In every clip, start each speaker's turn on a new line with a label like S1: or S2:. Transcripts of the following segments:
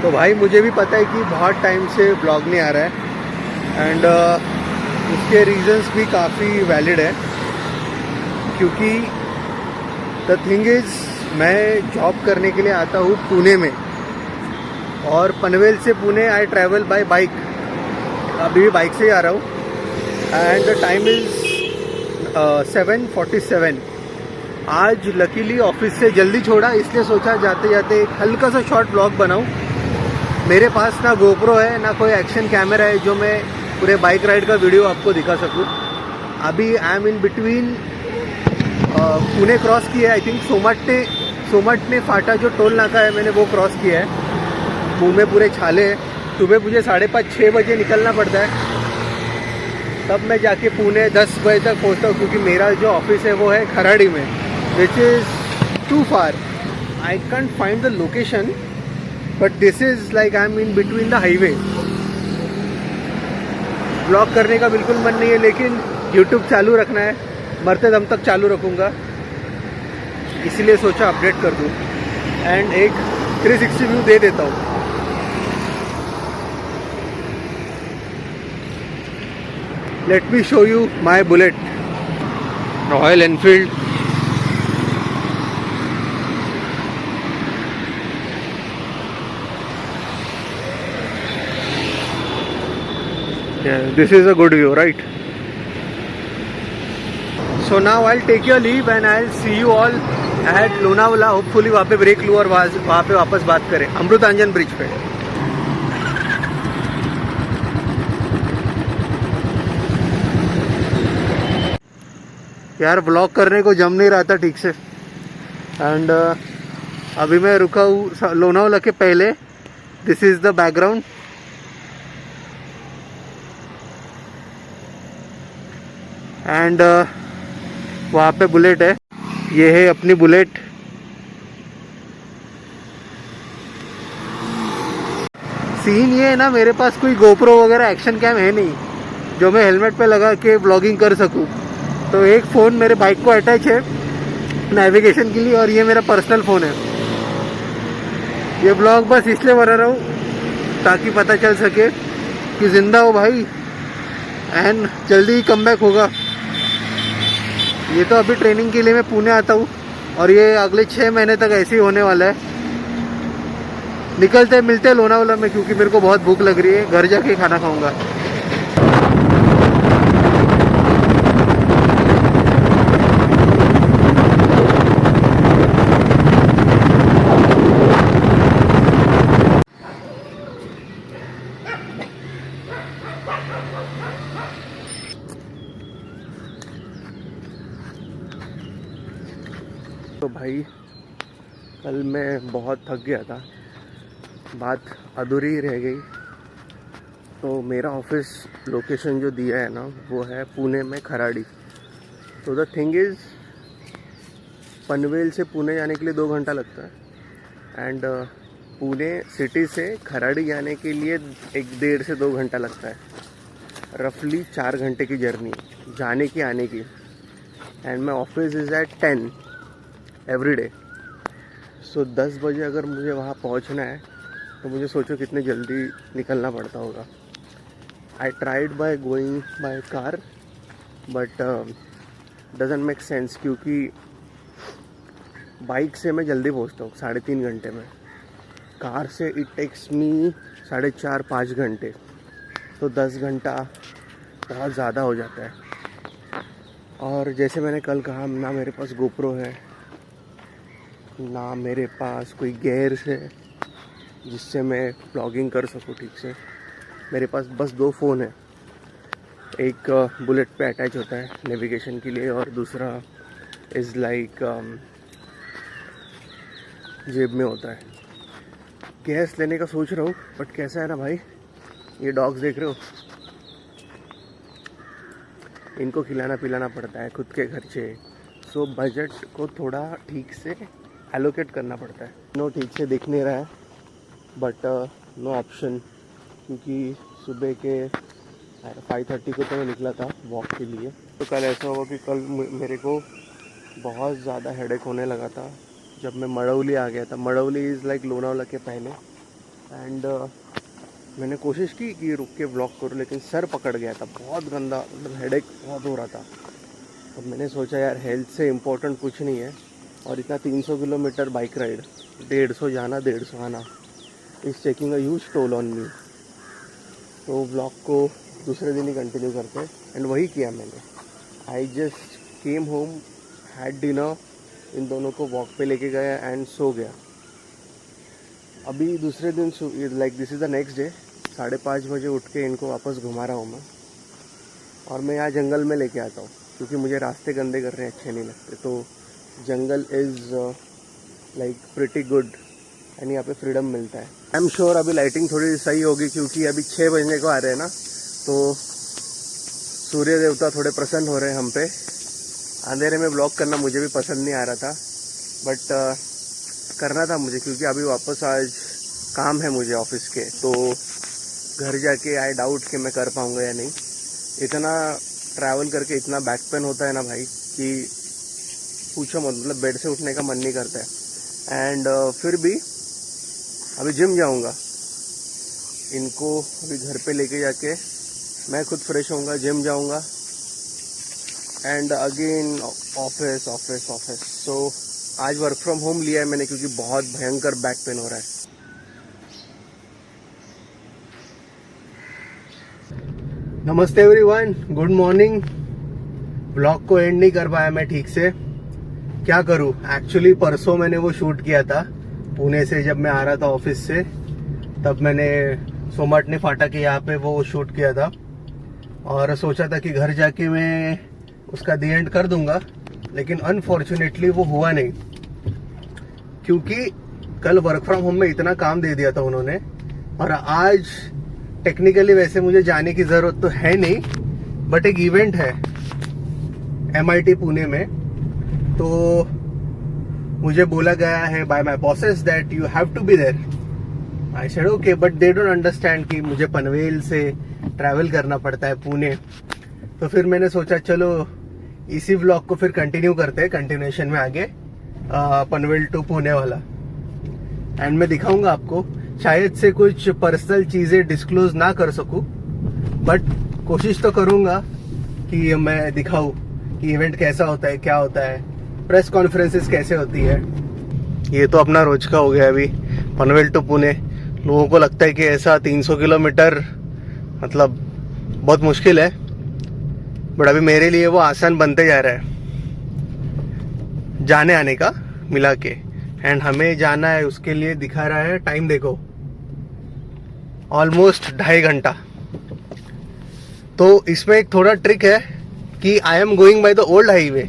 S1: तो भाई मुझे भी पता है कि बहुत टाइम से ब्लॉग नहीं आ रहा है एंड उसके रीजंस भी काफ़ी वैलिड है, क्योंकि द थिंग इज़ मैं जॉब करने के लिए आता हूँ पुणे में, और पनवेल से Pune I travel by bike. अभी भी बाइक से ही आ रहा हूँ एंड द टाइम इज़ 7:47। आज लकीली ऑफिस से जल्दी छोड़ा, इसलिए सोचा जाते जाते एक हल्का सा शॉर्ट ब्लॉग बनाऊँ। मेरे पास ना गोप्रो है ना कोई एक्शन कैमरा है जो मैं पूरे बाइक राइड का वीडियो आपको दिखा सकूँ। अभी आई am in between, Pune cross किया है, आई थिंक सोमटने फाटा जो टोल नाका है मैंने वो क्रॉस किया है। मुँह में पूरे छाले हैं। सुबह मुझे 5:30-6 बजे निकलना पड़ता है, तब मैं जाके पुणे 10 बजे तक पहुँचता हूँ, क्योंकि मेरा जो ऑफिस है वो है खराड़ी में, which is too far. I can't find the location, but this is like I am in between the highway. Blog करने का बिल्कुल मन नहीं है, लेकिन यूट्यूब चालू रखना है, मरते दम तक चालू रखूँगा, इसलिए सोचा अपडेट कर दूँ एंड एक 360 व्यू दे देता हूँ। Let me show you my bullet, royal Enfield. This is a good view, right? So now I'll take your leave and I'll see you all at Lonavala. Hopefully वहाँ पे ब्रेक लूँ और वहाँ पे वापस बात करें अमृतांजन ब्रिज पे। यार ब्लॉग करने को जम नहीं रहा था ठीक से एंड अभी मैं रुका हूँ लोनावला के पहले। This is the background and वहाँ पे बुलेट है, ये है अपनी बुलेट। सीन ये है ना, मेरे पास कोई गोप्रो वगैरह एक्शन कैम है नहीं जो मैं हेलमेट पे लगा के ब्लॉगिंग कर सकूँ। तो एक फ़ोन मेरे बाइक को अटैच है नेविगेशन के लिए, और ये मेरा पर्सनल फ़ोन है। ये ब्लॉग बस इसलिए बना रहा हूँ ताकि पता चल सके कि ज़िंदा हो भाई एंड जल्दी ही कमबैक होगा। ये तो अभी ट्रेनिंग के लिए मैं पुणे आता हूँ और ये अगले 6 महीने तक ऐसे ही होने वाला है। निकलते मिलते लोनावला में, क्योंकि मेरे को बहुत भूख लग रही है, घर जाके खाना खाऊंगा। तो भाई कल मैं बहुत थक गया था, बात अधूरी ही रह गई। तो मेरा ऑफिस लोकेशन जो दिया है ना वो है पुणे में खराड़ी। तो द थिंग इज़ पनवेल से पुणे जाने के लिए 2 घंटा लगता है एंड पुणे सिटी से खराड़ी जाने के लिए 1-1.5 से 2 घंटा लगता है। रफली 4 घंटे की जर्नी जाने की आने की। And my office is at 10 every day. So 10 बजे अगर मुझे वहाँ पहुँचना है तो मुझे सोचो कितने जल्दी निकलना पड़ता होगा। I tried by going by car but doesn't make sense, क्योंकि बाइक से मैं जल्दी पहुँचता हूँ 3.5 घंटे में। कार से इट टेक्स मी 4.5-5 घंटे। तो 10 घंटा बहुत ज़्यादा हो जाता है। और जैसे मैंने कल कहा, ना मेरे पास गोप्रो है ना मेरे पास कोई गेयर्स है जिससे मैं ब्लॉगिंग कर सकूँ ठीक से। मेरे पास बस 2 फ़ोन है, एक बुलेट पे अटैच होता है नेविगेशन के लिए और दूसरा इज़ लाइक जेब में होता है। गैस लेने का सोच रहा हूँ, बट कैसा है ना भाई, ये डॉग्स देख रहे हो, इनको खिलाना पिलाना पड़ता है, खुद के खर्चे। सो बजट को थोड़ा ठीक से एलोकेट करना पड़ता है। नो ठीक से दिख नहीं रहा है बट नो ऑप्शन, क्योंकि सुबह के 5:30 को तो मैं निकला था वॉक के लिए। तो कल ऐसा हुआ कि कल मेरे को बहुत ज़्यादा हेडेक होने लगा था जब मैं मड़ौली आ गया था। मड़ौली इज़ लाइक लोनावला के पहले एंड मैंने कोशिश की कि रुक के ब्लॉग करूँ, लेकिन सर पकड़ गया था बहुत गंदा, मतलब हेडेक बहुत हो रहा था। अब मैंने सोचा यार हेल्थ से इम्पोर्टेंट कुछ नहीं है, और इतना 300 किलोमीटर बाइक राइड, 150 जाना 150 आना, इस taking a huge toll on me. तो ब्लॉग को दूसरे दिन ही कंटिन्यू करते हैं, एंड वही किया मैंने। I just came home, had dinner, इन दोनों को वॉक पे लेके गया एंड सो गया। अभी दूसरे दिन like this is the next day, 5:30 बजे उठ के इनको वापस घुमा रहा हूँ मैं। और मैं यहाँ जंगल में लेके आता हूँ क्योंकि मुझे रास्ते गंदे करने अच्छे नहीं लगते। तो jungle is like pretty good, and यहाँ पे फ्रीडम मिलता है। आई एम श्योर अभी लाइटिंग थोड़ी सही होगी क्योंकि अभी 6 बजने को आ रहे हैं ना, तो सूर्य देवता थोड़े प्रसन्न हो रहे हैं हम पे। अंधेरे में ब्लॉग करना मुझे भी पसंद नहीं आ रहा था, बट करना था मुझे क्योंकि अभी वापस आज काम है मुझे ऑफिस के। तो घर जाके आई डाउट कि मैं कर पाऊँगा या नहीं। इतना ट्रैवल करके इतना बैक पेन होता है ना भाई कि पूछो मत, मतलब बेड से उठने का मन नहीं करता है। एंड फिर भी अभी जिम जाऊंगा, इनको अभी घर पे लेके जाके मैं खुद फ्रेश होऊंगा, जिम जाऊंगा, and again office office office. So आज वर्क फ्रॉम होम लिया है मैंने क्योंकि बहुत भयंकर बैक पेन हो रहा है। नमस्ते एवरीवन, गुड मॉर्निंग। ब्लॉग को एंड नहीं कर पाया मैं ठीक से, क्या करूं। एक्चुअली परसों मैंने वो शूट किया था पुणे से, जब मैं आ रहा था ऑफिस से, तब मैंने सोमाटने फाटक के यहाँ पे वो शूट किया था, और सोचा था कि घर जाके मैं उसका दी एंड कर दूंगा, लेकिन अनफॉर्चुनेटली वो हुआ नहीं क्योंकि कल वर्क फ्रॉम होम में इतना काम दे दिया था उन्होंने। और आज टेक्निकली वैसे मुझे जाने की जरूरत तो है नहीं, बट एक इवेंट है MIT पुणे में, तो मुझे बोला गया है by my bosses that you have to be there. I said okay, but they don't understand कि मुझे पनवेल से ट्रैवल करना पड़ता है पुणे। तो फिर मैंने सोचा चलो इसी व्लॉग को फिर कंटिन्यू करते हैं, कंटिन्यूएशन में आगे पनवेल टू पुणे वाला। एंड मैं दिखाऊंगा आपको, शायद से कुछ पर्सनल चीजें डिस्क्लोज ना कर सकूं, बट कोशिश तो करूंगा कि मैं दिखाऊं कि इवेंट कैसा होता है, क्या होता है, प्रेस कॉन्फ्रेंसेस कैसे होती है। ये तो अपना रोज का हो गया अभी पनवेल टू पुणे। लोगों को लगता है कि ऐसा 300 किलोमीटर मतलब बहुत मुश्किल है, बट अभी मेरे लिए वो आसान बनते जा रहा है जाने आने का मिला के। एंड हमें जाना है, उसके लिए दिखा रहा है टाइम, देखो ऑलमोस्ट 2.5 घंटा। तो इसमें एक थोड़ा ट्रिक है कि I am going by the old highway,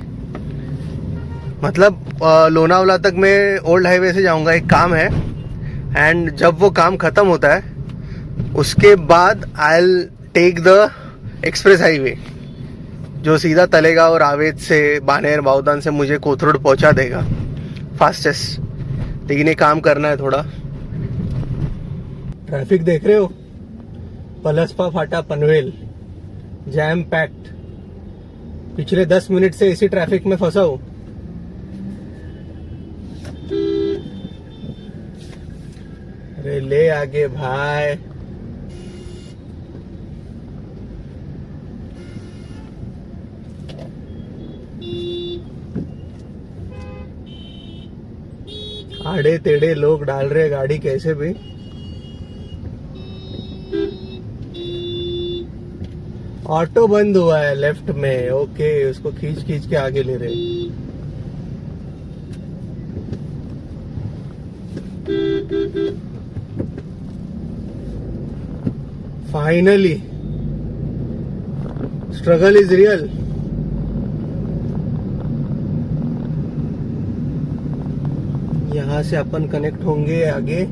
S1: मतलब लोनावला तक मैं ओल्ड हाईवे से जाऊंगा, एक काम है। एंड जब वो काम खत्म होता है उसके बाद I will take the express highway जो सीधा तलेगांव और रावेत से बानेर बाउदान से मुझे कोथरूड पहुंचा देगा फास्टेस्ट। लेकिन ये काम करना है थोड़ा। ट्रैफिक देख रहे हो, पलसपा फाटा पनवेल जैम पैक्ड। पिछले 10 मिनट से इसी ट्रैफिक में फंसा हूं। अरे ले आगे भाई। आड़े टेढ़े लोग डाल रहे गाड़ी कैसे भी। ऑटो बंद हुआ है लेफ्ट में, ओके, उसको खींच खींच के आगे ले रहे। Finally struggle is real. यहाँ से अपन कनेक्ट होंगे आगे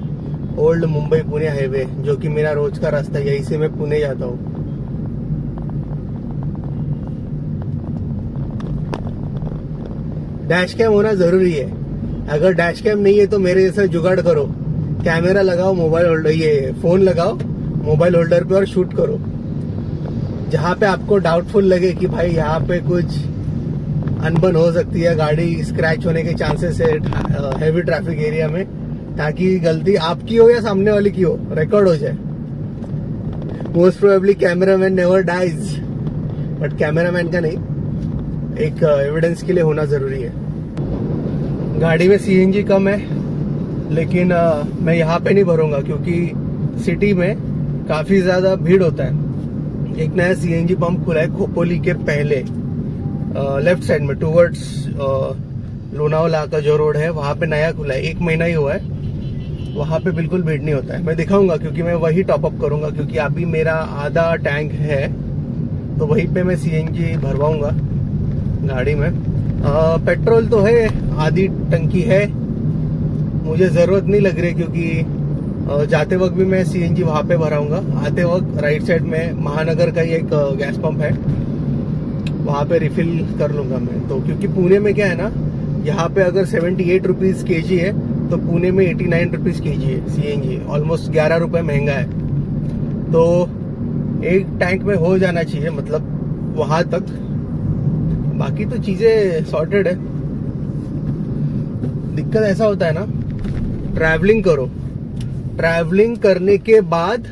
S1: ओल्ड मुंबई पुणे हाईवे, जो कि मेरा रोज का रास्ता है, यहीं से मैं पुणे जाता हूँ। डैश कैम होना जरूरी है। अगर डैश कैम नहीं है तो मेरे जैसा जुगाड़ करो, कैमरा लगाओ, मोबाइल होल्डर, ये फोन लगाओ मोबाइल होल्डर पे और शूट करो। जहां पे आपको डाउटफुल लगे कि भाई यहाँ पे कुछ अनबन हो सकती है, गाड़ी स्क्रैच होने के चांसेस है हेवी ट्रैफिक एरिया में, ताकि गलती आपकी हो या सामने वाले की हो, रिकॉर्ड हो जाए। Most probably cameraman never dies, but cameraman का नहीं, एक एविडेंस के लिए होना जरूरी है। गाड़ी में सीएनजी कम है, लेकिन मैं यहाँ पे नहीं भरूंगा क्योंकि सिटी में काफी ज्यादा भीड़ होता है। एक नया सीएनजी पंप खुला है खोपोली के पहले, लेफ्ट साइड में टूवर्ड्स लोनावाला का जो रोड है वहां पे नया खुला है, 1 महीना ही हुआ है। वहां पे बिल्कुल भीड़ नहीं होता है। मैं दिखाऊंगा क्योंकि मैं वही टॉपअप करूंगा, क्योंकि अभी मेरा आधा टैंक है तो वहीं पे मैं सीएनजी भरवाऊंगा गाड़ी में। पेट्रोल तो है, आधी टंकी है, मुझे जरूरत नहीं लग रही क्योंकि जाते वक्त भी मैं सीएनजी वहां पे भराऊंगा। आते वक्त राइट साइड में महानगर का ही एक गैस पंप है, वहां पे रिफिल कर लूंगा मैं। तो क्योंकि पुणे में क्या है ना, यहाँ पे अगर 78 रुपीज केजी है तो पुणे में 89 रुपीज केजी है सीएनजी, ऑलमोस्ट 11 रुपए महंगा है। तो एक टैंक में हो जाना चाहिए, मतलब वहां तक। बाकी तो चीजें सॉर्टेड है। दिक्कत ऐसा होता है ना, ट्रैवलिंग करो, ट्रैवलिंग करने के बाद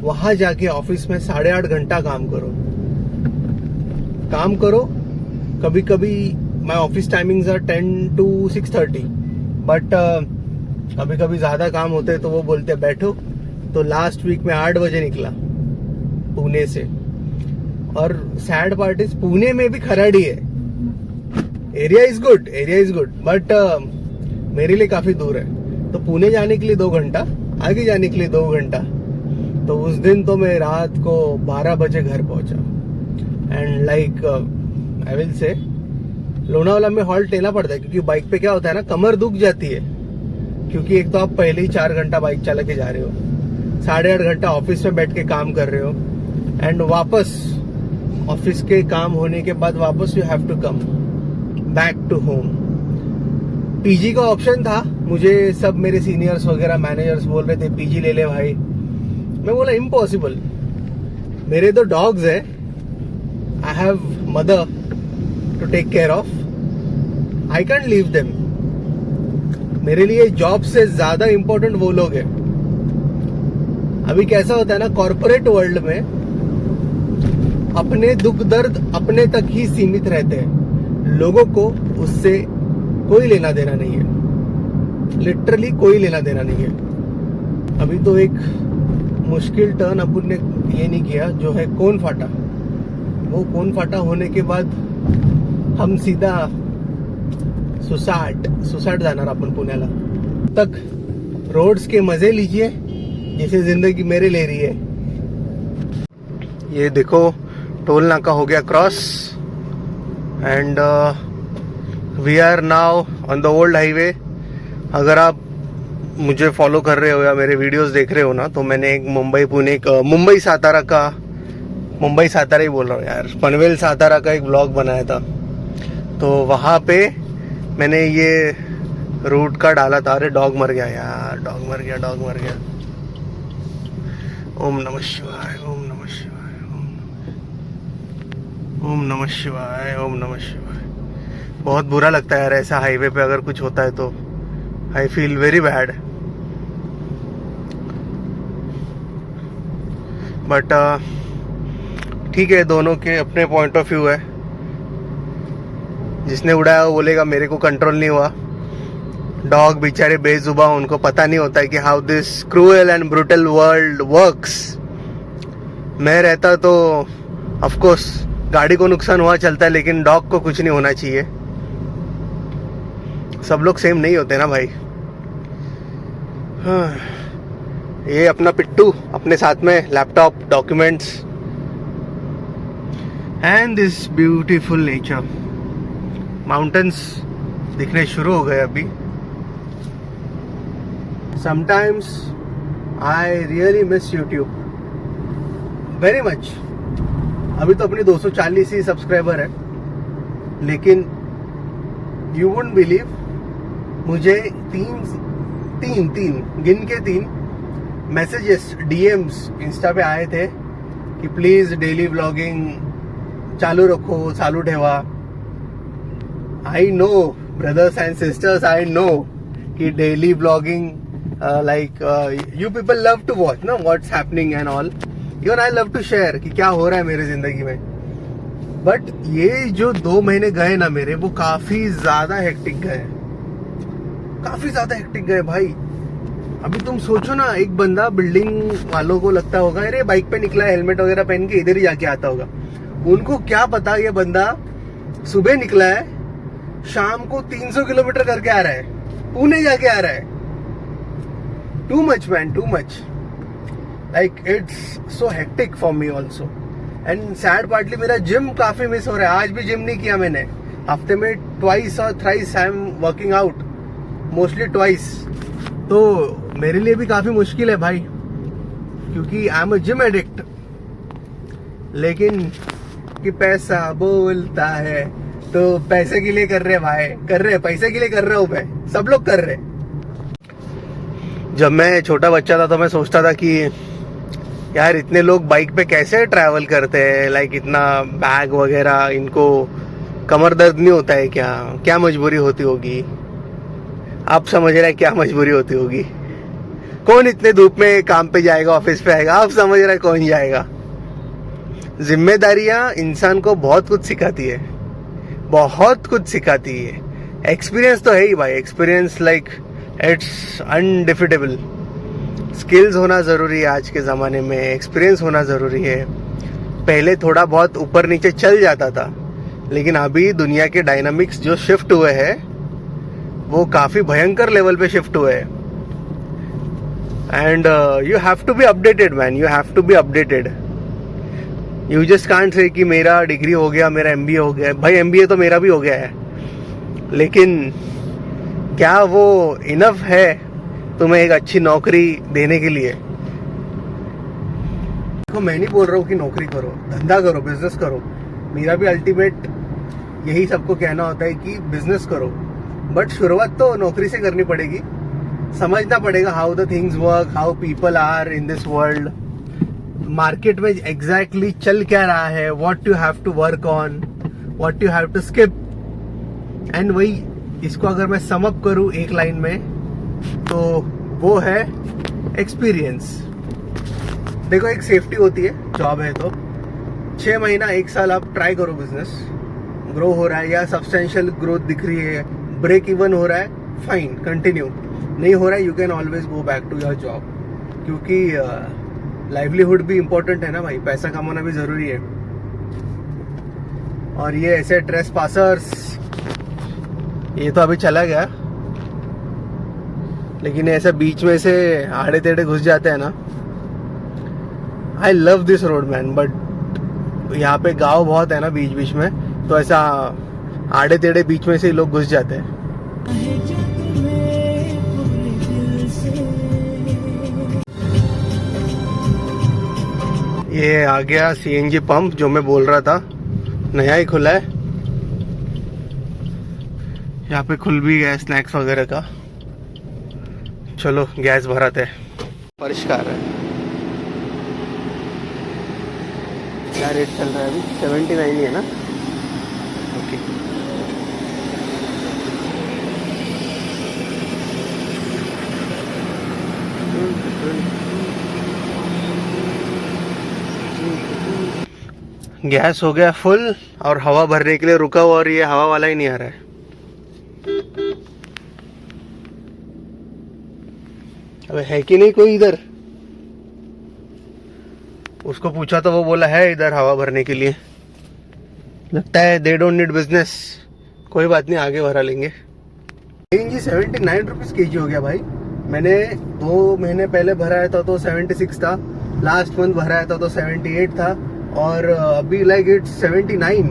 S1: वहां जाके ऑफिस में 8.5 घंटा काम करो। कभी कभी my office timings are 10 to 6:30, but कभी कभी ज्यादा काम होते हैं तो वो बोलते हैं बैठो। तो लास्ट वीक में 8 बजे निकला पुणे से, और सैड पार्ट इज पुणे में भी खराड़ी है। एरिया इज गुड, बट मेरे लिए काफी दूर है। तो पुणे जाने के लिए 2 घंटा, आगे जाने के लिए 2 घंटा। तो उस दिन तो मैं रात को 12 बजे घर पहुंचा। And like I will say Lonavala में हॉल्ट लेना पड़ता है, क्योंकि बाइक पे क्या होता है ना, कमर दुख जाती है। क्योंकि एक तो आप पहले ही 4 घंटा बाइक चला के जा रहे हो, 8.5 घंटा ऑफिस में बैठ के काम कर रहे हो, एंड वापस ऑफिस के काम होने के बाद वापस you have to come back to home. PG का ऑप्शन था, मुझे सब मेरे सीनियर्स वगैरह मैनेजर्स बोल रहे थे पीजी ले ले भाई। मैं बोला इम्पॉसिबल, मेरे 2 डॉग्स है, I have mother to take care of, I can't leave them. मेरे लिए जॉब से ज्यादा इंपॉर्टेंट वो लोग हैं। अभी कैसा होता है ना, कॉर्पोरेट वर्ल्ड में अपने दुख दर्द अपने तक ही सीमित रहते हैं, लोगों को उससे कोई लेना देना नहीं है, लिटरली कोई लेना देना नहीं है। अभी तो एक मुश्किल टर्न अपन ने ये नहीं किया, जो है कौन फाटा। वो कौन फाटा होने के बाद हम सीधा सुसाट जाणार अपन पुण्याला। तक रोड्स के मजे लीजिए जैसे जिंदगी मेरे ले रही है। ये देखो टोल नाका हो गया cross, and we are now on the old highway. अगर आप मुझे फॉलो कर रहे हो या मेरे वीडियोस देख रहे हो ना, तो मैंने एक मुंबई सातारा ही बोल रहा हूँ यार, पनवेल सातारा का एक ब्लॉग बनाया था। तो वहाँ पे मैंने ये रूट का डाला था। अरे डॉग मर गया यार, डॉग मर गया। ओम नमः शिवाय, ओम नमः शिवाय, ओम नमः शिवाय, ओम नमः शिवाय। बहुत बुरा लगता है यार ऐसा हाईवे पे अगर कुछ होता है तो, I feel very bad. But ठीक है, दोनों के अपने पॉइंट ऑफ व्यू है। जिसने उड़ाया वो बोलेगा मेरे को कंट्रोल नहीं हुआ। डॉग बेचारे बेजुबान, उनको पता नहीं होता है कि how this cruel and brutal world works. मैं रहता तो ऑफ कोर्स गाड़ी को नुकसान हुआ चलता है, लेकिन डॉग को कुछ नहीं होना चाहिए। सब लोग सेम नहीं होते ना भाई। हाँ, ये अपना पिट्टू अपने साथ में laptop, documents and this beautiful nature. Mountains दिखने शुरू हो गए अभी। Sometimes I really miss YouTube very much. अभी तो अपने 240 ही सब्सक्राइबर है, लेकिन यू वुडंट बिलीव, मुझे तीन गिन के 3 मैसेजेस, डीएम्स इंस्टा पे आए थे कि प्लीज डेली व्लॉगिंग चालू रखो, चालू ठेवा। I know brothers and sisters, I know कि daily blogging like you people love to watch ना what's happening and all, even I love to share कि क्या हो रहा है मेरे जिंदगी में। बट ये जो 2 महीने गए ना मेरे, वो काफी ज्यादा हेक्टिक गए, काफी ज्यादा हेक्टिक गए भाई। अभी तुम सोचो ना, एक बंदा बिल्डिंग वालों को लगता होगा अरे बाइक पे निकला है, हेलमेट वगैरह पहन के इधर ही जाके आता होगा। उनको क्या पता ये बंदा सुबह निकला है, शाम को 300 किलोमीटर करके आ रहा है, पुणे जाके आ रहा है। Too much man, too much, like it's so hectic for me also. And sad partly मेरा जिम काफी मिस हो रहा है। आज भी जिम नहीं किया मैंने, हफ्ते में ट्वाइस और thrice I am working out, mostly twice. तो मेरे लिए भी काफी मुश्किल है भाई, क्योंकि I am a gym addict. लेकिन कि पैसा बोलता है, तो पैसे के लिए कर रहे भाई, कर रहे, पैसे के लिए कर रहा हूं मैं, सब लोग कर रहे। जब मैं छोटा बच्चा था तो मैं सोचता था कि यार इतने लोग बाइक पे कैसे ट्रैवल करते हैं, लाइक इतना बैग वगैरह, इनको कमर दर्द नहीं होता है क्या, क्या मजबूरी होती होगी। आप समझ रहे हैं क्या मजबूरी होती होगी। कौन इतने धूप में काम पे जाएगा, ऑफिस पे आएगा, आप समझ रहे हैं कौन जाएगा। जिम्मेदारियां इंसान को बहुत कुछ सिखाती है, बहुत कुछ सिखाती है। एक्सपीरियंस तो है ही भाई, experience like it's undefeatable. Skills होना जरूरी है आज के ज़माने में, एक्सपीरियंस होना ज़रूरी है। पहले थोड़ा बहुत ऊपर नीचे चल जाता था, लेकिन अभी दुनिया के डायनामिक्स जो शिफ्ट हुए हैं वो काफ़ी भयंकर लेवल पे शिफ्ट हुए हैं। And you have to be updated man, you have to be updated. You just can't say कि मेरा डिग्री हो गया, मेरा MBA हो गया। भाई MBA तो मेरा भी हो गया है, लेकिन क्या वो इनफ है तुम्हें एक अच्छी नौकरी देने के लिए। देखो मैं नहीं बोल रहा हूँ कि नौकरी करो, धंधा करो, बिजनेस करो। मेरा भी अल्टीमेट यही सबको कहना होता है कि बिजनेस करो, बट शुरुआत तो नौकरी से करनी पड़ेगी। समझना पड़ेगा how the things work, how people are in this world, market में एग्जैक्टली चल क्या रहा है, what you have to work on, what you have to skip. And वही, इसको अगर मैं सम अप करूं एक लाइन में, तो वो है एक्सपीरियंस। देखो एक सेफ्टी होती है, जॉब है तो 6 महीना 1 साल आप ट्राई करो, बिजनेस ग्रो हो रहा है या सब्सटेंशियल ग्रोथ दिख रही है, ब्रेक इवन हो रहा है, फाइन कंटिन्यू। नहीं हो रहा है, you can always go back to your job, क्योंकि लाइवलीहुड भी इम्पोर्टेंट है ना भाई, पैसा कमाना भी जरूरी है। और ये ऐसे ट्रेस पासर्स, ये तो अभी चला गया, लेकिन ऐसा बीच में से आड़े टेढ़े घुस जाते हैं ना। I love this road man, but यहाँ पे गांव बहुत है ना बीच बीच में, तो ऐसा आड़े टेढ़े बीच में से लोग घुस जाते हैं। ये आ गया CNG पंप जो मैं बोल रहा था, नया ही खुला है। यहाँ पे खुल भी गया स्नैक्स वगैरह का। चलो गैस भराते हैं। परिष्कार है, क्या रेट चल रहा है अभी? 79 ही है ना? ओके। गैस हो गया फुल और हवा भरने के लिए रुका हुआ, और ये हवा वाला ही नहीं आ रहा है। अबे है कि नहीं कोई इधर? उसको पूछा तो वो बोला है इधर हवा भरने के लिए। लगता है दे डोंट नीड बिजनेस। कोई बात नहीं, आगे भरा लेंगे। CNG 79 रुपीज kg हो गया भाई। मैंने 2 महीने पहले भराया था तो 76 था, लास्ट मंथ भराया था तो 78 था, और अभी लाइक इट्स 79।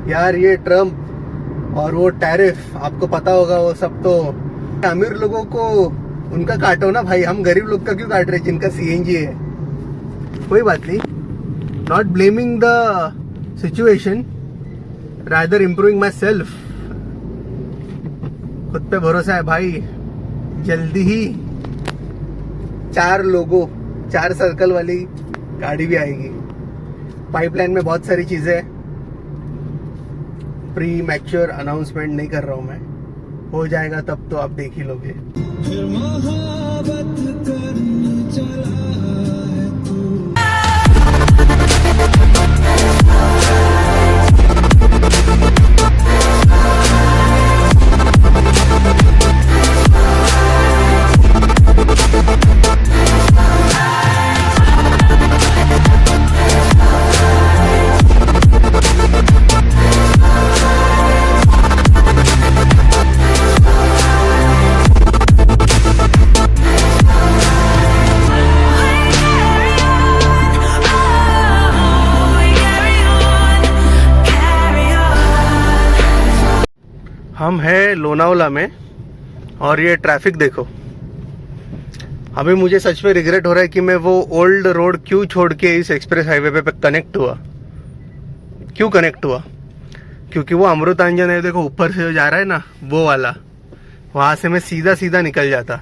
S1: यार ये ट्रम्प और वो टैरिफ आपको पता होगा, वो सब तो अमीर लोगों को उनका काटो ना भाई, हम गरीब लोग का क्यों काट रहे जिनका CNG है। कोई बात नहीं, not blaming the situation, rather improving my self. खुद पे भरोसा है भाई, जल्दी ही 4 सर्कल वाली गाड़ी भी आएगी। पाइपलाइन में बहुत सारी चीजें, प्री मैच्योर अनाउंसमेंट नहीं कर रहा हूं मैं, हो जाएगा तब तो आप देख ही लोगे।
S2: फिर मोहब्बत करने चला है तू।
S1: हम हैं लोनावला में और ये ट्रैफिक देखो। अभी मुझे सच में रिग्रेट हो रहा है कि मैं वो ओल्ड रोड क्यों छोड़ के इस एक्सप्रेस हाईवे पे कनेक्ट हुआ। क्यों कनेक्ट हुआ? क्योंकि वो अमृतांजन है, देखो ऊपर से जो जा रहा है ना वो वाला, वहां से मैं सीधा सीधा निकल जाता।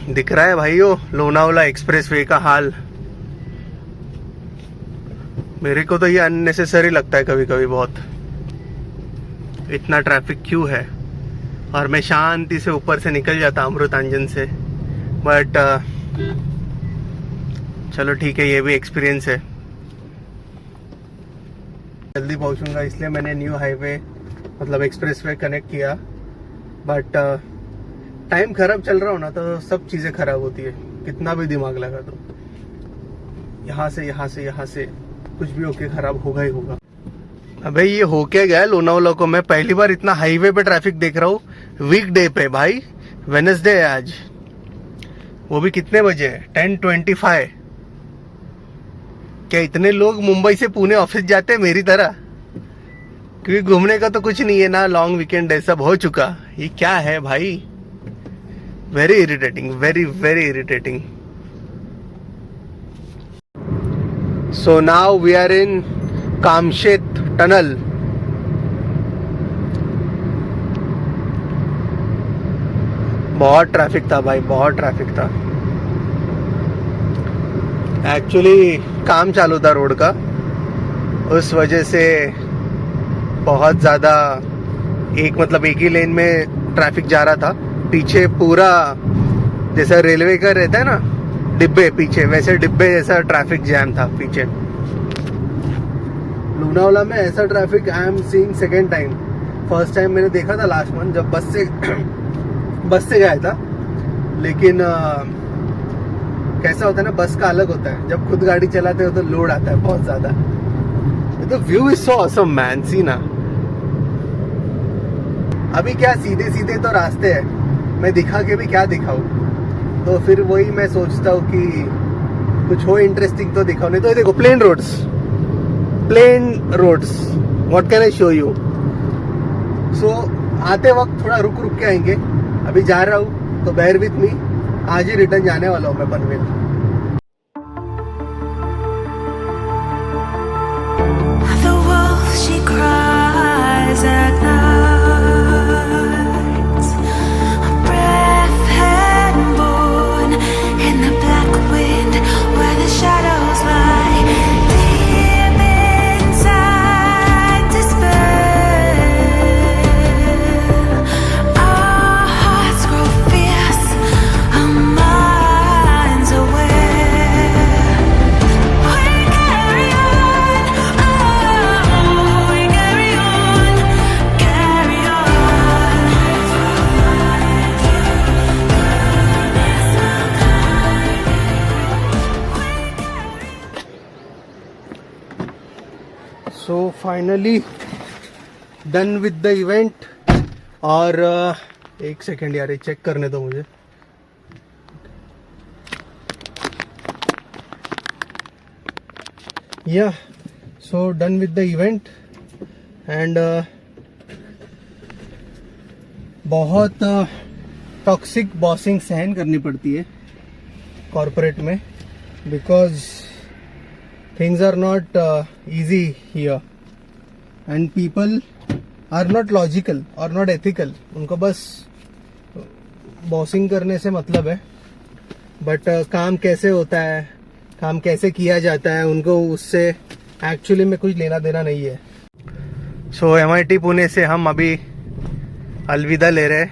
S1: दिख रहा है भाइयों लोनावला एक्सप्रेस वे का हाल। मेरे को तो ये अननेसेसरी लगता है कभी कभी बहुत, इतना ट्रैफिक क्यों है। और मैं शांति से ऊपर से निकल जाता अमृतांजन से, बट चलो ठीक है, ये भी एक्सपीरियंस है। जल्दी पहुंचूंगा इसलिए मैंने न्यू हाईवे मतलब एक्सप्रेस वे कनेक्ट किया, बट टाइम खराब चल रहा हो ना तो सब चीज़ें खराब होती है, कितना भी दिमाग लगा तो यहाँ से कुछ भी होके खराब होगा ही होगा। अबे ये हो क्या गया लोनावला को? मैं पहली बार इतना हाईवे पे ट्रैफिक देख रहा हूँ वीक डे पे भाई। वेडनेसडे है आज, वो भी कितने बजे है? 10:25। क्या इतने लोग मुंबई से पुणे ऑफिस जाते हैं मेरी तरह? क्योंकि घूमने का तो कुछ नहीं है ना, लॉन्ग वीकेंड है, सब हो चुका। ये क्या है भाई? Very irritating, very very irritating. So now we are in Kamshet tunnel. बहुत ट्रैफिक था भाई, बहुत ट्रैफिक था। एक्चुअली काम चालू था रोड का, उस वजह से बहुत ज़्यादा एक ही लेन में ट्रैफिक जा रहा था। पीछे पूरा जैसा रेलवे का रहता है ना डिब्बे, पीछे वैसे डिब्बे जैसा ट्रैफिक जैम था पीछे। लोनावला में ऐसा traffic I am seeing second time. First time मैंने देखा था लास्ट मंथ जब बस से गया था, लेकिन कैसा होता है ना, बस का अलग होता है, जब खुद गाड़ी चलाते हो तो लोड आता है बहुत ज्यादा। तो view is so awesome man, see ना। अभी क्या सीधे सीधे तो रास्ते हैं, मैं दिखा के भी क्या दिखाऊं, तो फिर वही मैं सोचता हूँ कि कुछ हो इंटरेस्टिंग तो दिखाओ। नहीं तो ये देखो plain roads, what can I show you. So आते वक्त थोड़ा रुक के आएंगे, अभी जा रहा हूँ तो बेयर विथ मी। आज ही रिटर्न जाने वाला हूँ मैं Panvel.
S3: The wolf she cries at night, a breath and born in the black wind where the shadows lie. Deep inside despair, our hearts grow fierce, our minds aware. We carry on, oh, we carry on, carry on.
S1: So finally done with the event. और एक second यार, check करने दो मुझे। या so done with the event and बहुत toxic bossing सहन करनी पड़ती है कॉर्पोरेट में, because things are not easy here and people are not logical or not ethical. उनको बस बॉसिंग करने से मतलब है, बट काम कैसे होता है, काम कैसे किया जाता है, उनको उससे एक्चुअली में कुछ लेना देना नहीं है। सो MIT पुणे से हम अभी अलविदा ले रहे।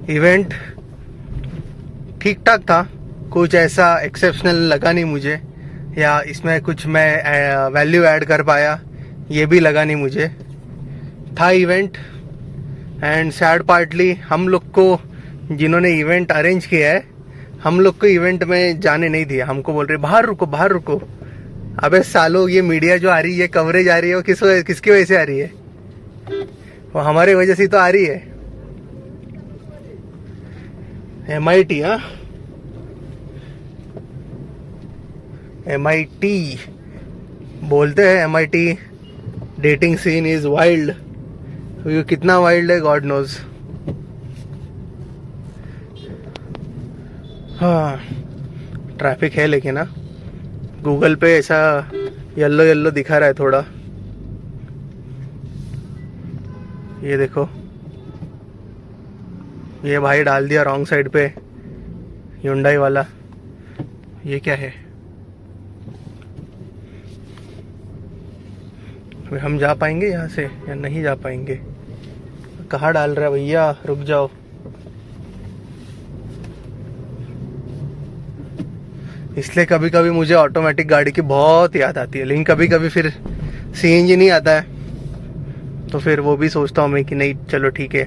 S1: इवेंट ठीक ठाक था, कुछ ऐसा एक्सेप्शनल लगा नहीं मुझे, या इसमें कुछ मैं वैल्यू ऐड कर पाया ये भी लगा नहीं मुझे। था इवेंट, एंड सैड पार्टली हम लोग को जिन्होंने इवेंट अरेंज किया है, हम लोग को इवेंट में जाने नहीं दिया। हमको बोल रहे बाहर रुको बाहर रुको। अबे सालों, ये मीडिया जो आ रही है, कवरेज आ रही है, वो किसकी वजह से आ रही है? वो हमारे वजह से तो आ रही है। MIT, हाँ, MIT बोलते हैं MIT dating scene is wild. ये कितना वाइल्ड है गॉड नोज। हाँ, ट्रैफिक है लेकिन ना गूगल पे ऐसा येलो येलो दिखा रहा है थोड़ा। ये देखो, ये भाई डाल दिया रॉन्ग साइड पे Hyundai वाला। ये क्या है? हम जा पाएंगे यहाँ से या नहीं जा पाएंगे? कहाँ डाल रहा है भैया, रुक जाओ। इसलिए कभी कभी मुझे ऑटोमेटिक गाड़ी की बहुत याद आती है, लेकिन कभी कभी फिर CNG नहीं आता है, तो फिर वो भी सोचता हूँ मैं कि नहीं चलो ठीक है,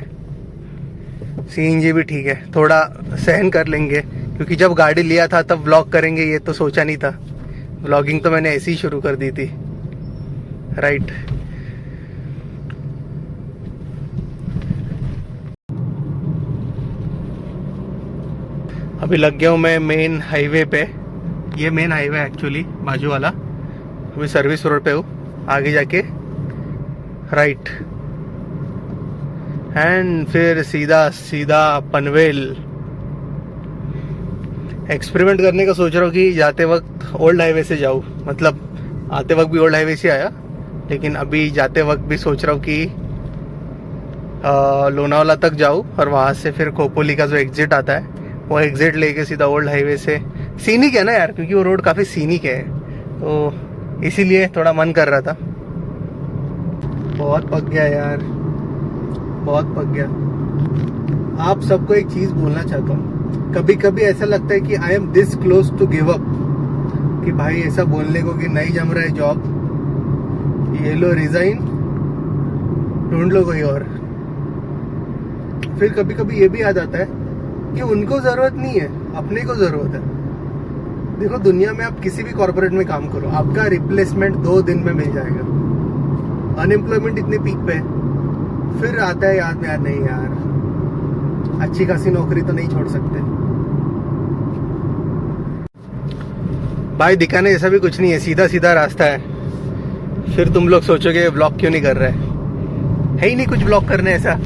S1: CNG भी ठीक है, थोड़ा सहन कर लेंगे। क्योंकि जब गाड़ी लिया था तब व्लॉग करेंगे ये तो सोचा नहीं था। व्लॉगिंग तो मैंने ऐसे ही शुरू कर दी थी, राइट। अभी लग गया हूँ मैं मेन हाईवे पे। ये मेन हाईवे एक्चुअली, बाजू वाला। अभी सर्विस रोड पे हूँ, आगे जाके राइट, एंड फिर सीधा सीधा पनवेल। एक्सपेरिमेंट करने का सोच रहा हूँ कि जाते वक्त ओल्ड हाईवे से जाऊँ, मतलब आते वक्त भी ओल्ड हाईवे से आया, लेकिन अभी जाते वक्त भी सोच रहा हूँ कि लोनावाला तक जाऊँ और वहाँ से फिर खोपोली का जो एग्जिट आता है वो एग्जिट लेके सीधा ओल्ड हाईवे से। सीनिक है ना यार, क्योंकि वो रोड काफ़ी सीनिक है, तो इसीलिए थोड़ा मन कर रहा था। बहुत पक गया यार, बहुत पक गया। आप सबको एक चीज़ बोलना चाहता हूँ, कभी कभी ऐसा लगता है कि I am this close to give up, कि भाई ऐसा बोलने को कि नहीं जम रहा है जॉब, ये लो रिजाइन, ढूंढ लो कोई और। फिर कभी कभी ये भी आ जाता है कि उनको जरूरत नहीं है, अपने को जरूरत है। देखो दुनिया में आप किसी भी कॉर्पोरेट में काम करो, आपका रिप्लेसमेंट 2 दिन में मिल जाएगा। अनएम्प्लॉयमेंट इतने पीक पे, फिर आता है याद में यार नहीं यार, अच्छी खासी नौकरी तो नहीं छोड़ सकते। भाई दिखाने जैसा भी कुछ नहीं है, सीधा सीधा रास्ता है। फिर तुम लोग सोचोगे व्लॉग क्यों नहीं कर रहे, है ही नहीं कुछ व्लॉग करने ऐसा।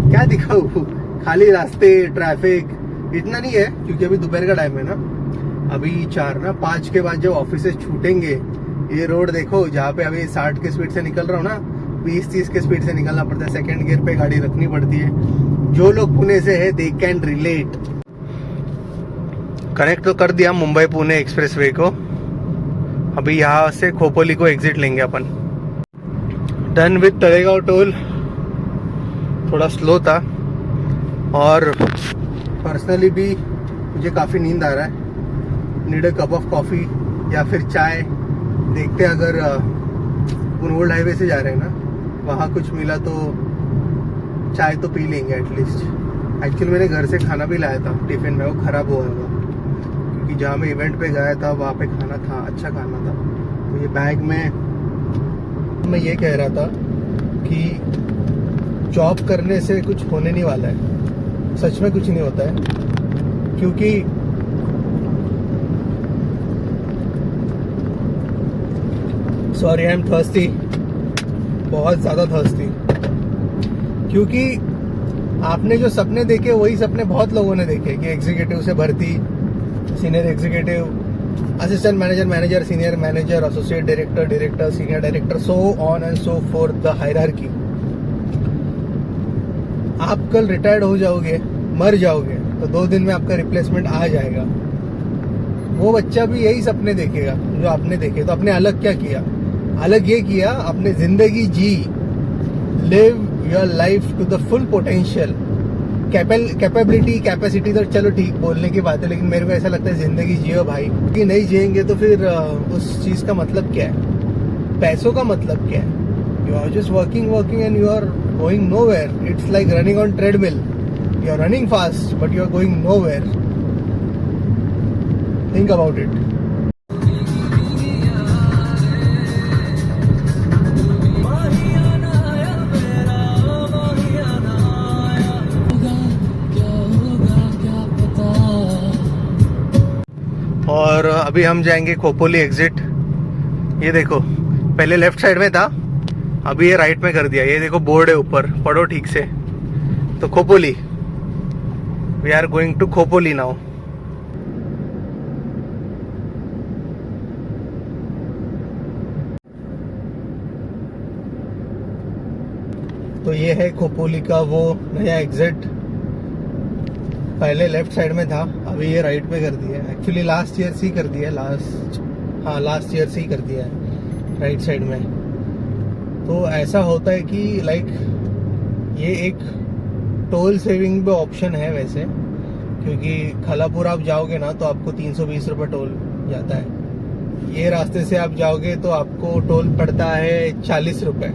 S1: क्या दिखाऊं, खाली रास्ते, ट्रैफिक इतना नहीं है, क्योंकि अभी दोपहर का टाइम है ना, अभी 4 ना 5 के बाद जब ऑफिस से छूटेंगे, ये रोड देखो जहाँ पे अभी 60 के स्पीड से निकल रहा हूँ ना, 20-30 के स्पीड से निकलना पड़ता है, सेकंड गियर पे गाड़ी रखनी पड़ती है। जो लोग पुणे से है दे कैन रिलेट। कनेक्ट तो कर दिया मुंबई पुणे एक्सप्रेसवे को, अभी यहाँ से खोपोली को एग्जिट लेंगे अपन। Done with Talegaon toll. थोड़ा स्लो था, और पर्सनली भी मुझे काफ़ी नींद आ रहा है। Need a cup of coffee या फिर चाय। देखते हैं अगर उन ओल्ड हाईवे से जा रहे हैं ना, वहाँ कुछ मिला तो चाय तो पी लेंगे एटलीस्ट। एक्चुअली मैंने घर से खाना भी लाया था टिफ़िन में, वो ख़राब हुआ होगा, क्योंकि जहाँ मैं इवेंट पे गया था वहाँ पे खाना था, अच्छा खाना था। तो ये बैग में मैं ये कह रहा था कि जॉब करने से कुछ होने नहीं वाला है, सच में कुछ नहीं होता है। क्योंकि सॉरी आई एम थर्स्टी, बहुत ज़्यादा थर्स्टी। क्योंकि आपने जो सपने देखे वही सपने बहुत लोगों ने देखे, कि एग्जीक्यूटिव से भर्ती, senior executive, assistant manager, manager, senior manager, associate director, director, senior director, so on and so fourth the hierarchy. आप कल रिटायर्ड हो जाओगे, मर जाओगे, तो 2 दिन में आपका रिप्लेसमेंट आ जाएगा। वो बच्चा भी यही सपने देखेगा जो आपने देखे। तो आपने अलग क्या किया? अलग ये किया, आपने जिंदगी जी, live your life to the full potential. Capability capacity तो चलो ठीक बोलने की बात है, लेकिन मेरे को ऐसा लगता है जिंदगी जियो भाई, कि नहीं जिएंगे तो फिर उस चीज़ का मतलब क्या है, पैसों का मतलब क्या है। You are just working and you are going nowhere. It's like running on treadmill, you are running fast but you are going nowhere. Think about it. और अभी हम जाएंगे खोपोली एग्जिट। ये देखो, पहले लेफ्ट साइड में था, अभी ये राइट में कर दिया। ये देखो बोर्ड है ऊपर, पढ़ो ठीक से। तो Khopoli, we are going to Khopoli now. तो ये है खोपोली का वो नया एग्जिट। पहले लेफ्ट साइड में था, अभी ये राइट में कर दिया है। एक्चुअली लास्ट ईयर से ही कर दिया है, लास्ट ईयर से ही कर दिया है राइट साइड में। तो ऐसा होता है कि लाइक ये एक टोल सेविंग पे ऑप्शन है वैसे, क्योंकि खलापुर आप जाओगे ना तो आपको 320 रुपये टोल जाता है। ये रास्ते से आप जाओगे तो आपको टोल पड़ता है 40 रुपये।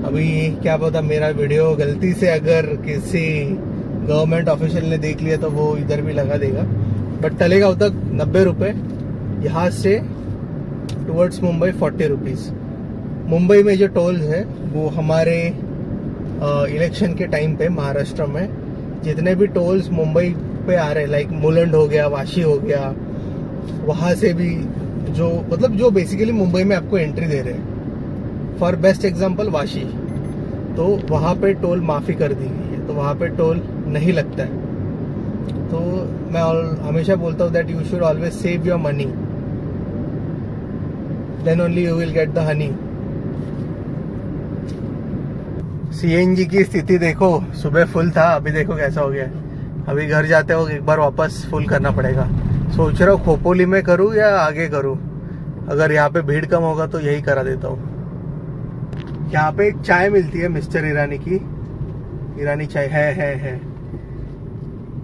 S1: अभी क्या पता मेरा वीडियो गलती से अगर किसी गवर्नमेंट ऑफिशियल ने देख लिया तो वो इधर भी लगा देगा, बट टलेगा उधर 90 रुपये। यहाँ से टुवर्ड्स मुंबई 40 रुपीज़। मुंबई में जो टोल्स है वो हमारे इलेक्शन के टाइम पे महाराष्ट्र में जितने भी टोल्स मुंबई पे आ रहे हैं, लाइक मुलंड हो गया, वाशी हो गया, वहाँ से भी जो मतलब जो बेसिकली मुंबई में आपको एंट्री दे रहे हैं, फॉर बेस्ट एग्जांपल वाशी, तो वहाँ पे टोल माफ़ी कर दी गई है, तो वहाँ पे टोल नहीं लगता है। तो मैं हमेशा बोलता हूँ that you should always save your money, then only you will get the honey. CNG की स्थिति देखो, सुबह फुल था, अभी देखो कैसा हो गया। अभी घर जाते हो एक बार वापस फुल करना पड़ेगा। सोच रहा हूँ खोपोली में करूँ या आगे करूँ। अगर यहाँ पे भीड़ कम होगा तो यही करा देता हूँ। यहाँ पे एक चाय मिलती है मिस्टर ईरानी की, ईरानी चाय है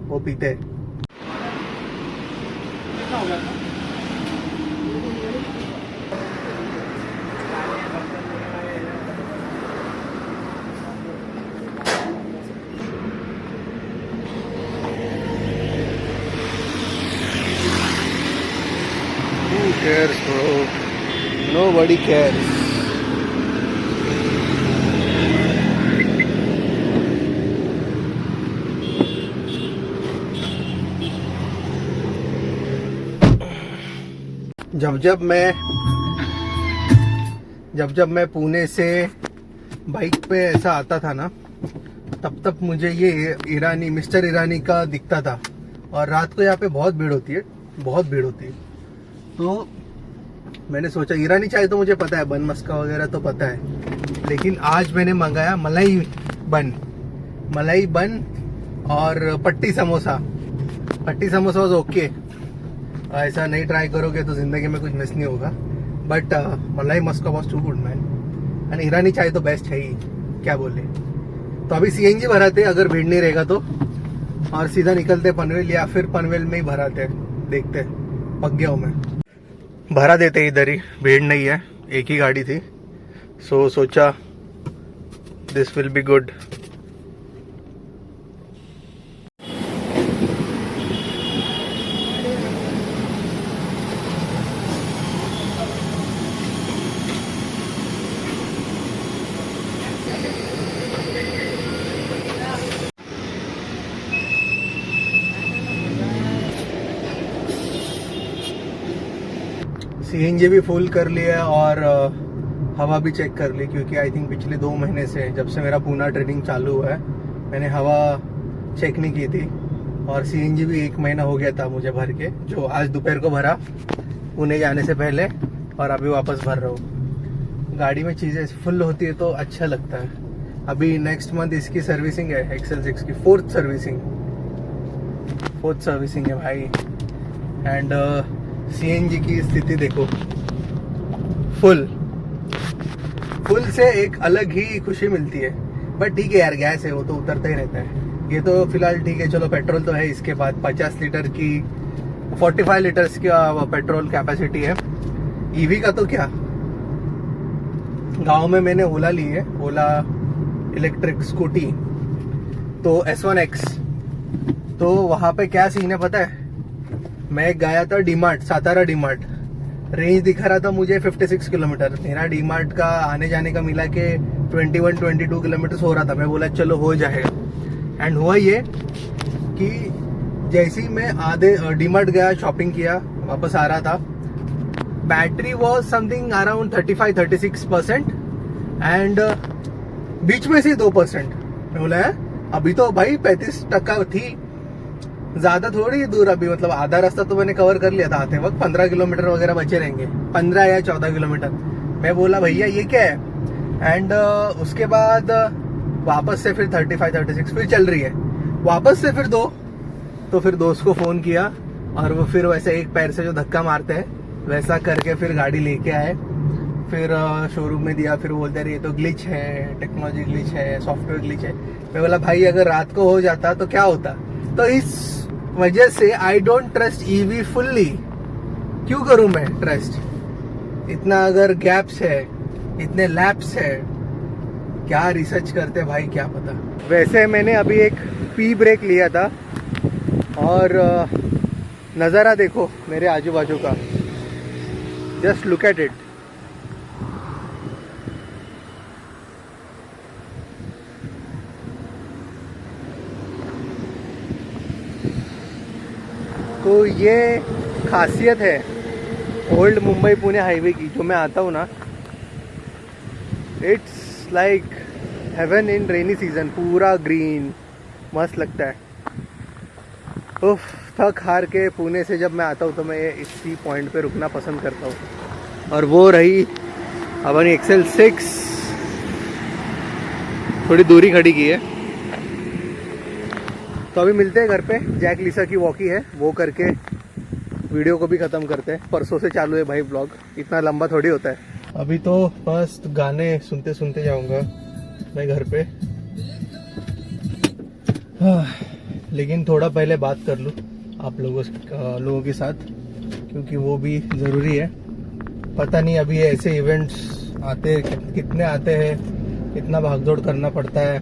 S1: वो पीते हैं। Who cares, bro? Nobody cares. जब मैं पुणे से बाइक पे ऐसा आता था ना, तब मुझे ये मिस्टर ईरानी का दिखता था। और रात को यहाँ पे बहुत भीड़ होती है। तो मैंने सोचा, ईरानी चाय तो मुझे पता है, बन मस्का वगैरह तो पता है, लेकिन आज मैंने मंगाया मलाई बन और पट्टी समोसा वाज ओके। ऐसा नहीं ट्राई करोगे तो जिंदगी में कुछ मिस नहीं होगा, but malai maska was too good man. And Irani चाय तो बेस्ट है ही, क्या बोले। तो अभी सीएनजी भराते अगर भीड़ नहीं रहेगा तो, और सीधा निकलते पनवेल, या फिर पनवेल में ही भराते, देखते पक गया हूँ मैं। भरा देते इधर ही, भीड़ नहीं है, एक ही गाड़ी थी, सो सोचा this will be good. CNG भी फुल कर लिया और हवा भी चेक कर ली, क्योंकि आई थिंक पिछले 2 महीने से, जब से मेरा पूना ट्रेनिंग चालू हुआ है, मैंने हवा चेक नहीं की थी। और सीएनजी भी 1 महीना हो गया था मुझे भर के, जो आज दोपहर को भरा पुणे जाने से पहले, और अभी वापस भर रहा हूँ। गाड़ी में चीज़ें फुल होती है तो अच्छा लगता है। अभी नेक्स्ट मंथ इसकी सर्विसिंग है, XL6 की 4th सर्विसिंग है भाई। एंड सीएनजी की स्थिति देखो, फुल से एक अलग ही खुशी मिलती है। बट ठीक है यार, गैस है वो तो उतरता ही रहता है। ये तो फिलहाल ठीक है, चलो पेट्रोल तो है। इसके बाद 50 लीटर की 45 लीटर्स का पेट्रोल कैपेसिटी है। ईवी का तो क्या, गांव में मैंने ओला ली है, ओला इलेक्ट्रिक स्कूटी, तो S1X। तो वहां पे क्या सीन है पता है, मैं गया था डीमार्ट, सातारा डीमार्ट। रेंज दिखा रहा था मुझे 56 किलोमीटर। मेरा डीमार्ट का आने जाने का मिला के 21-22 किलोमीटर हो रहा था। मैं बोला चलो हो जाएगा। एंड हुआ ये कि जैसे ही मैं आधे डीमार्ट गया, शॉपिंग किया, वापस आ रहा था, battery was something around 35-36% and बीच में से 2%। मैं बोला अभी तो भाई 35% थी, ज्यादा थोड़ी दूर अभी, मतलब आधा रास्ता तो मैंने कवर कर लिया था आते वक्त। 15 किलोमीटर वगैरह बचे रहेंगे, 15 या 14 किलोमीटर। मैं बोला भैया ये क्या है। एंड उसके बाद वापस से फिर 35-36 फिर चल रही है, वापस से फिर 2। तो फिर दोस्त को फोन किया और वो फिर वैसे एक पैर से जो धक्का मारते हैं वैसा करके फिर गाड़ी लेके आए, फिर शोरूम में दिया। फिर बोलते रहे ये तो ग्लिच है, टेक्नोलॉजी ग्लिच है, सॉफ्टवेयर ग्लिच है। मैं बोला भाई अगर रात को हो जाता तो क्या होता। तो इस वजह से I don't trust EV fully. क्यों करूं मैं ट्रस्ट, इतना अगर गैप्स है, इतने लैप्स है, क्या रिसर्च करते भाई क्या पता। वैसे मैंने अभी एक पी ब्रेक लिया था और नज़ारा देखो मेरे आजू बाजू का, जस्ट लुक एट इट। तो ये खासियत है ओल्ड मुंबई पुणे हाईवे की, जो मैं आता हूँ ना, it's like heaven in rainy season. पूरा ग्रीन, मस्त लगता है। उफ, थक हार के पुणे से जब मैं आता हूँ तो मैं इसी पॉइंट पे रुकना पसंद करता हूँ। और वो रही अपनी एक्सेल 6, थोड़ी दूरी खड़ी की है। तो अभी मिलते हैं घर पे, जैक लीसा की वॉकी है, वो करके वीडियो को भी ख़त्म करते हैं। परसों से चालू है भाई ब्लॉग, इतना लंबा थोड़ी होता है। अभी तो बस गाने सुनते सुनते जाऊंगा मैं घर पे। लेकिन थोड़ा पहले बात कर लूँ आप लोगों के साथ, क्योंकि वो भी ज़रूरी है। पता नहीं अभी ऐसे इवेंट्स आते कितने आते हैं, कितना भागदौड़ करना पड़ता है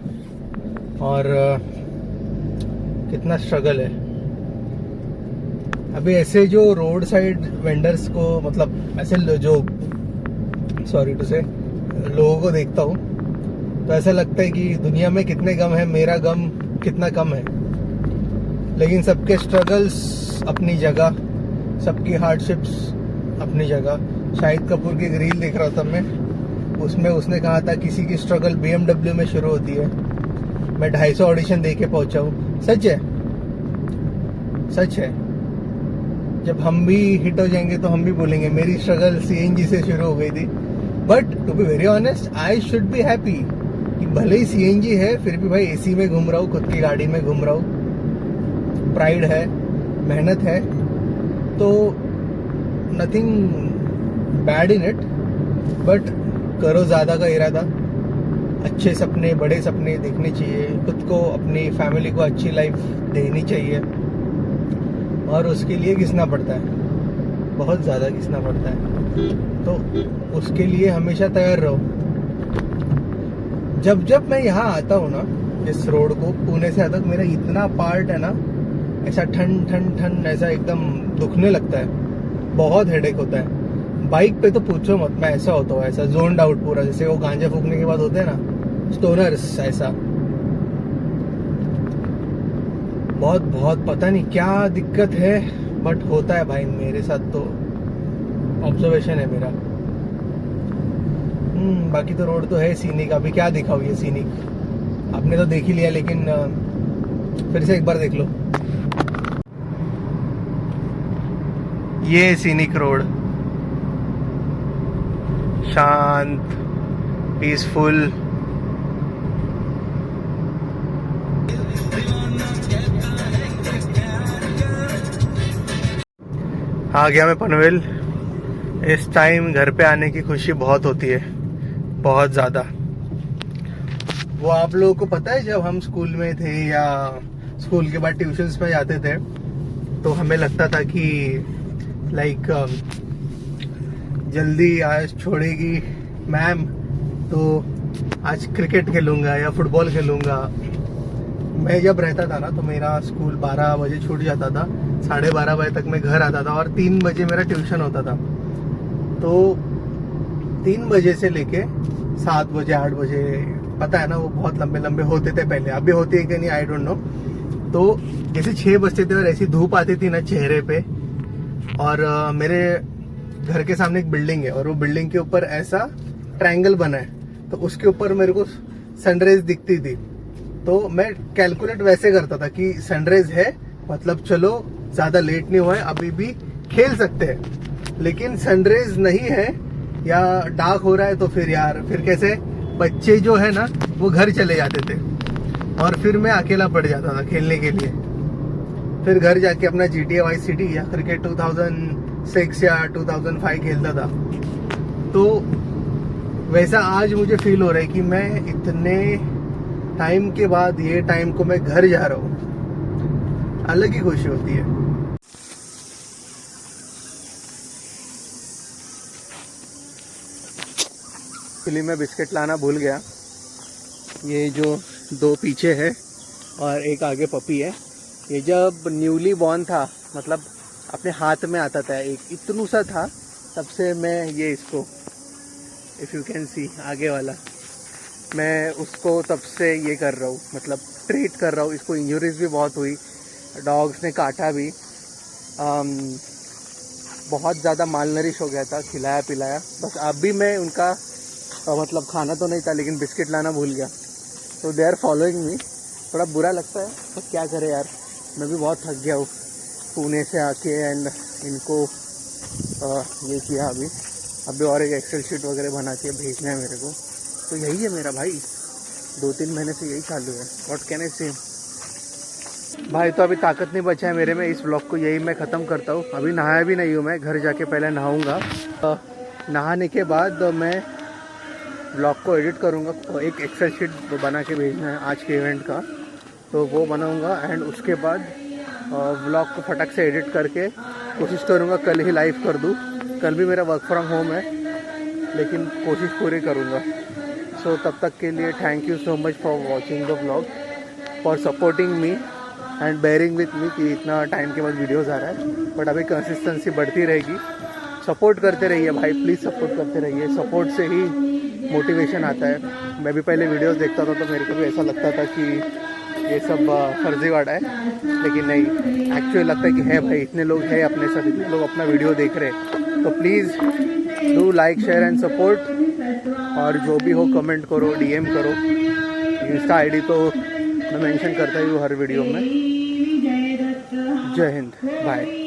S1: और कितना स्ट्रगल है। अभी ऐसे जो रोड साइड वेंडर्स को, मतलब ऐसे जो सॉरी टू से लोगों को देखता हूँ तो ऐसा लगता है कि दुनिया में कितने गम है, मेरा गम कितना कम है। लेकिन सबके स्ट्रगल्स अपनी जगह, सबकी हार्डशिप्स अपनी जगह। शाहिद कपूर की एक रील देख रहा था मैं, उसमें उसने कहा था किसी की स्ट्रगल BMW में शुरू होती है। मैं 250 ऑडिशन दे के पहुंचा हूँ। सच है, सच है। जब हम भी हिट हो जाएंगे तो हम भी बोलेंगे मेरी स्ट्रगल CNG से शुरू हो गई थी। But to be very honest, I should be happy कि भले ही CNG है फिर भी भाई AC में घूम रहा हूँ, खुद की गाड़ी में घूम रहा हूँ। प्राइड है, मेहनत है, तो nothing bad in it. But करो ज़्यादा का इरादा, अच्छे सपने, बड़े सपने देखने चाहिए, खुद को, अपनी फैमिली को अच्छी लाइफ देनी चाहिए। और उसके लिए घिसना पड़ता है, बहुत ज़्यादा घिसना पड़ता है। तो उसके लिए हमेशा तैयार रहो। जब जब मैं यहाँ आता हूँ ना, इस रोड को पुणे से आता हूँ, मेरा इतना पार्ट है ना, ऐसा ठन ठन ठन ऐसा एकदम दुखने लगता है, बहुत हेडेक होता है। बाइक पे तो पूछो मत, मैं ऐसा होता हूँ, ऐसा जोन्ड आउट पूरा, जैसे वो गांजा फूकने के बाद होते हैं ना स्टोनर्स, ऐसा बहुत बहुत पता नहीं क्या दिक्कत है, बट होता है भाई मेरे साथ। तो ऑब्जर्वेशन है मेरा। बाकी तो रोड तो है सीनिक। अभी क्या दिखाऊँ ये सीनिक, आपने तो देख ही लिया, लेकिन फिर से एक बार देख लो। ये सीनिक रोड, शांत, पीसफुल। आ गया मैं पनवेल। इस टाइम घर पे आने की खुशी बहुत होती है, बहुत ज़्यादा। वो आप लोगों को पता है, जब हम स्कूल में थे या स्कूल के बाद ट्यूशन्स में जाते थे तो हमें लगता था कि लाइक जल्दी आज छोड़ेगी मैम तो आज क्रिकेट खेलूंगा या फुटबॉल खेलूंगा। मैं जब रहता था ना तो मेरा स्कूल 12 बजे छूट जाता था, 12:30 बजे तक मैं घर आता था और 3 बजे मेरा ट्यूशन होता था। तो 3 बजे से लेके 7 बजे 8 बजे, पता है ना वो बहुत लंबे लंबे होते थे पहले, अभी होती है कि नहीं आई डोंट नो। तो जैसे 6 बजते थे और ऐसी धूप आती थी ना चेहरे पे, और मेरे घर के सामने एक बिल्डिंग है और वो बिल्डिंग के ऊपर ऐसा ट्रायंगल बना है तो उसके ऊपर मेरे को सनराइज दिखती थी। तो मैं कैलकुलेट वैसे करता था कि सनराइज है मतलब चलो ज्यादा लेट नहीं हुआ है, अभी भी खेल सकते हैं। लेकिन सनराइज नहीं है या डार्क हो रहा है तो फिर यार फिर कैसे, बच्चे जो है ना वो घर चले जाते थे और फिर मैं अकेला पड़ जाता था खेलने के लिए। फिर घर जाके अपना GTA Vice City या क्रिकेट 2006 या 2005 खेलता था। तो वैसा आज मुझे फील हो रहा है कि मैं इतने टाइम के बाद ये टाइम को मैं घर जा रहा हूँ, अलग ही खुशी होती है। एक्चुअली मैं बिस्किट लाना भूल गया। ये जो 2 पीछे है और एक आगे पपी है, ये जब न्यूली बॉर्न था मतलब अपने हाथ में आता था, एक इतनू सा था, तब से मैं ये इसको इफ़ यू कैन सी आगे वाला, मैं उसको तब से ये कर रहा हूँ, मतलब ट्रीट कर रहा हूँ। इसको इंजरीज भी बहुत हुई, डॉग्स ने काटा भी, बहुत ज़्यादा मालनरिश हो गया था, खिलाया पिलाया। बस अब भी मैं उनका मतलब खाना तो नहीं था लेकिन बिस्किट लाना भूल गया। तो दे आर फॉलोइंग मी, थोड़ा बुरा लगता है तो क्या करें यार, मैं भी बहुत थक गया हूँ पुणे से आके एंड इनको ये किया। अभी और एक एक्सेल शीट वगैरह बना के भेजना है मेरे को। तो यही है मेरा भाई, 2-3 महीने से यही चालू है। व्हाट कैन आई से भाई। तो अभी ताकत नहीं बचा है मेरे में, इस ब्लॉग को यही मैं ख़त्म करता हूँ। अभी नहाया भी नहीं हूँ मैं, घर जाके पहले नहाऊँगा। नहाने के बाद मैं ब्लॉग को एडिट करूँगा, एक एक्सेल शीट बना के भेजना है आज के इवेंट का, तो वो बनाऊँगा। एंड उसके बाद ब्लॉग को फटक से एडिट करके कोशिश करूँगा कल ही लाइव कर दूँ। कल भी मेरा वर्क फ्रॉम होम है लेकिन कोशिश पूरी करूँगा। सो तब तक के लिए thank you so much for watching the blog, for supporting me and bearing with me कि इतना टाइम के बाद वीडियोज़ आ रहा है। बट अभी कंसिस्टेंसी बढ़ती रहेगी। सपोर्ट करते रहिए भाई, प्लीज़ सपोर्ट करते रहिए। सपोर्ट से ही मोटिवेशन आता है। मैं भी पहले वीडियोस देखता था तो मेरे को भी ऐसा लगता था कि ये सब फर्जीवाड़ा है, लेकिन नहीं, एक्चुअली लगता है कि है भाई, इतने लोग हैं अपने साथ, इतने लोग अपना वीडियो देख रहे हैं। तो please do like share and support, और जो भी हो कमेंट करो, DM करो। इंस्टा ID तो मैं मेंशन करता ही हूँ हर वीडियो में। जय हिंद, बाय।